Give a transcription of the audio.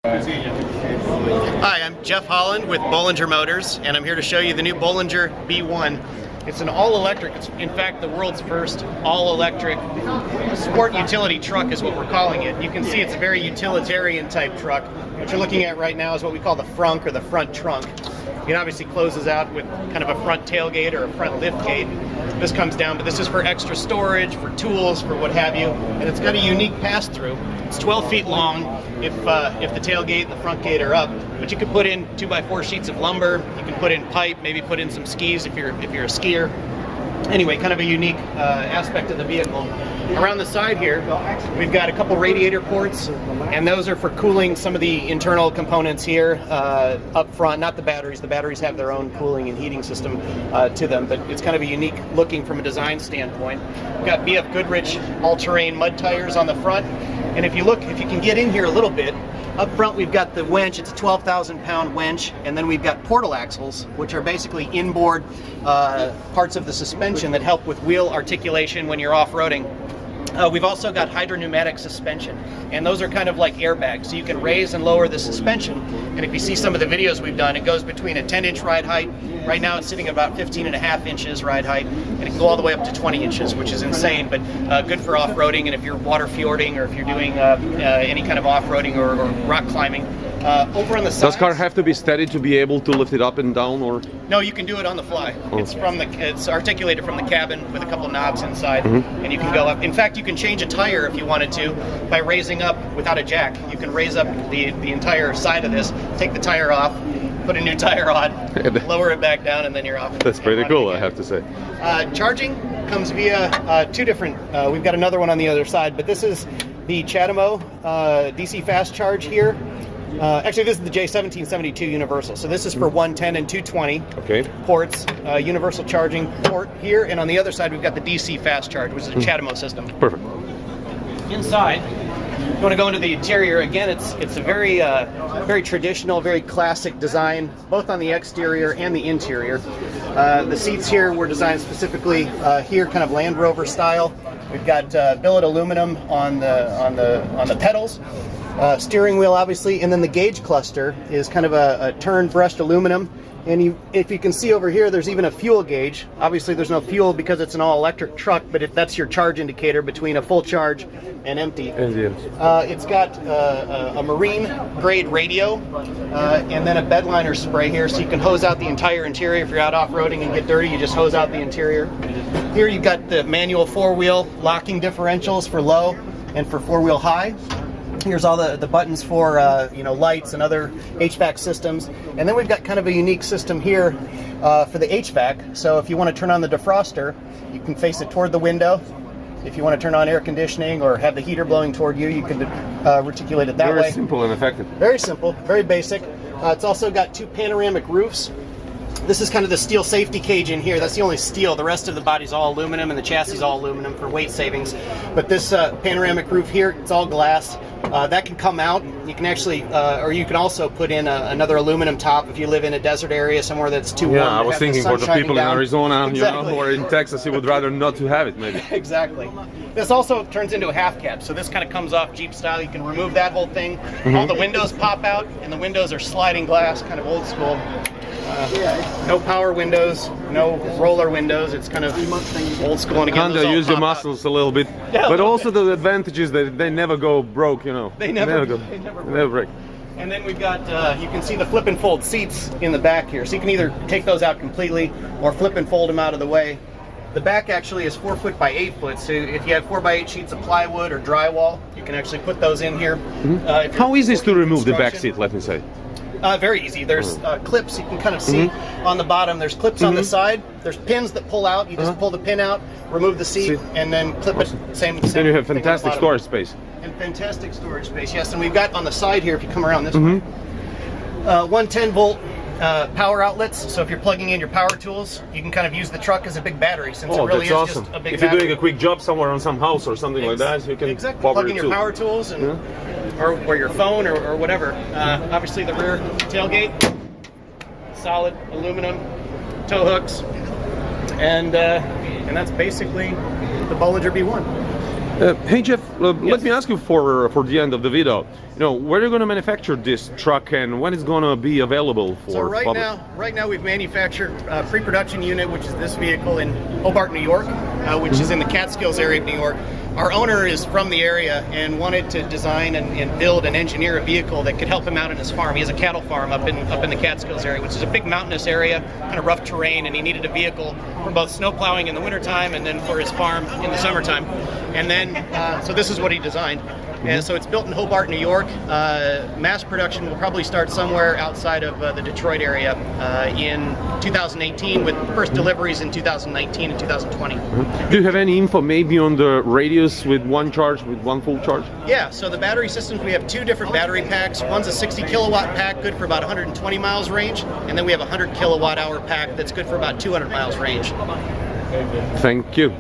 Hi, I'm Jeff Holland with Bollinger Motors, and I'm here to show you the new Bollinger B1. It's an all-electric, it's in fact the world's first all-electric sport utility truck is what we're calling it. You can see it's a very utilitarian type truck. What you're looking at right now is what we call the frunk or the front trunk. It obviously closes out with kind of a front tailgate or a front lift gate. This comes down, but this is for extra storage, for tools, for what have you, and it's got a unique pass-through. It's 12 feet long if the tailgate and the front gate are up, but you can put in 2x4 sheets of lumber, you can put in pipe, maybe put in some skis if you're a skier. Anyway, kind of a unique aspect of the vehicle. Around the side here, we've got a couple radiator ports, and those are for cooling some of the internal components here up front, not the batteries. The batteries have their own cooling and heating system to them, but it's kind of a unique looking from a design standpoint. We've got BF Goodrich all-terrain mud tires on the front, and if you can get in here a little bit, up front we've got the winch. It's a 12,000 pound winch, and then we've got portal axles, which are basically inboard parts of the suspension that help with wheel articulation when you're off-roading. We've also got hydropneumatic suspension, and those are kind of like airbags, so you can raise and lower the suspension. And if you see some of the videos we've done, it goes between a 10-inch ride height. Right now it's sitting at about 15.5 inches ride height, and it can go all the way up to 20 inches, which is insane, but good for off-roading. And if you're water fjording or if you're doing any kind of off-roading or rock climbing. Over on the sides, does car have to be steady to be able to lift it up and down, or? No, you can do it on the fly. Oh. It's articulated from the cabin with a couple knobs inside, and you can go up. In fact, you can change a tire if you wanted to by raising up without a jack. You can raise up the entire side of this, take the tire off, put a new tire on, lower it back down, and then you're off. That's pretty cool, I have to say. Charging comes via two different, we've got another one on the other side, but this is the Chatamo DC fast charge here. Actually, this is the J1772 universal. So this is for 110 and 220 ports, universal charging port here, and on the other side we've got the DC fast charge, which is a Chatamo system. Perfect. Inside, you want to go into the interior. Again, it's a very traditional, very classic design, both on the exterior and the interior. The seats here were designed specifically here, kind of Land Rover style. We've got billet aluminum on the pedals. Steering wheel, obviously, and then the gauge cluster is kind of a turned brushed aluminum. And if you can see over here, there's even a fuel gauge. Obviously, there's no fuel because it's an all-electric truck, but that's your charge indicator between a full charge and empty. It's got a marine-grade radio and then a bed liner spray here, so you can hose out the entire interior. If you're out off-roading and get dirty, you just hose out the interior. Here you've got the manual four-wheel locking differentials for low and for four-wheel high. Here's all the buttons for lights and other HVAC systems, and then we've got kind of a unique system here for the HVAC. So if you want to turn on the defroster, you can face it toward the window. If you want to turn on air conditioning or have the heater blowing toward you, you can reticulate it that way. Very simple and effective. Very simple, very basic. It's also got two panoramic roofs. This is kind of the steel safety cage in here. That's the only steel. The rest of the body's all aluminum and the chassis is all aluminum for weight savings. But this panoramic roof here, it's all glass. That can come out. You can actually, or you can also put in another aluminum top if you live in a desert area somewhere that's too warm. Yeah, I was thinking for the people in Arizona, exactly. Or in Texas, you would rather not to have it, maybe. Exactly. This also turns into a half cab, so this kind of comes off Jeep style. You can remove that whole thing. All the windows pop out, and the windows are sliding glass, kind of old school. No power windows, no roller windows. It's kind of old school. And again, Kind of use your muscles a little bit, but also the advantage is that they never go broke, They never break. And then we've got, you can see the flip and fold seats in the back here. So you can either take those out completely or flip and fold them out of the way. The back actually is 4 foot by 8 foot. So if you have 4x8 sheets of plywood or drywall, you can actually put those in here. How easy is to remove the back seat, let me say? Very easy. There's clips you can kind of see on the bottom. There's clips on the side. There's pins that pull out. You just pull the pin out, remove the seat, and then clip it. Same. Then you have fantastic storage space. And fantastic storage space, yes. And we've got on the side here, if you come around this way, 110 volt power outlets. So if you're plugging in your power tools, you can kind of use the truck as a big battery, since it really is awesome. just a big If you're battery. doing a quick job somewhere on some house or something like that, you can plug in your power tools and or your phone or whatever. Obviously the rear tailgate, solid aluminum tow hooks, and that's basically the Bollinger B1. Hey Jeff, let me ask you for the end of the video. No, where are you going to manufacture this truck and when it's going to be available for So right public? now we've manufactured a pre-production unit, which is this vehicle in Hobart, New York, which is in the Catskills area of New York. Our owner is from the area and wanted to design and build and engineer a vehicle that could help him out on his farm. He has a cattle farm up in the Catskills area, which is a big mountainous area, kind of rough terrain, and he needed a vehicle for both snow plowing in the wintertime and then for his farm in the summertime. And then, so this is what he designed. And so it's built in Hobart, New York. Mass production will probably start somewhere outside of the Detroit area in 2018, with first deliveries in 2019 and 2020. Do you have any info maybe on the radius with one charge, with one full charge? Yeah, so the battery systems, we have two different battery packs. One's a 60 kilowatt pack, good for about 120 miles range, and then we have a 100 kilowatt hour pack that's good for about 200 miles range. Thank you.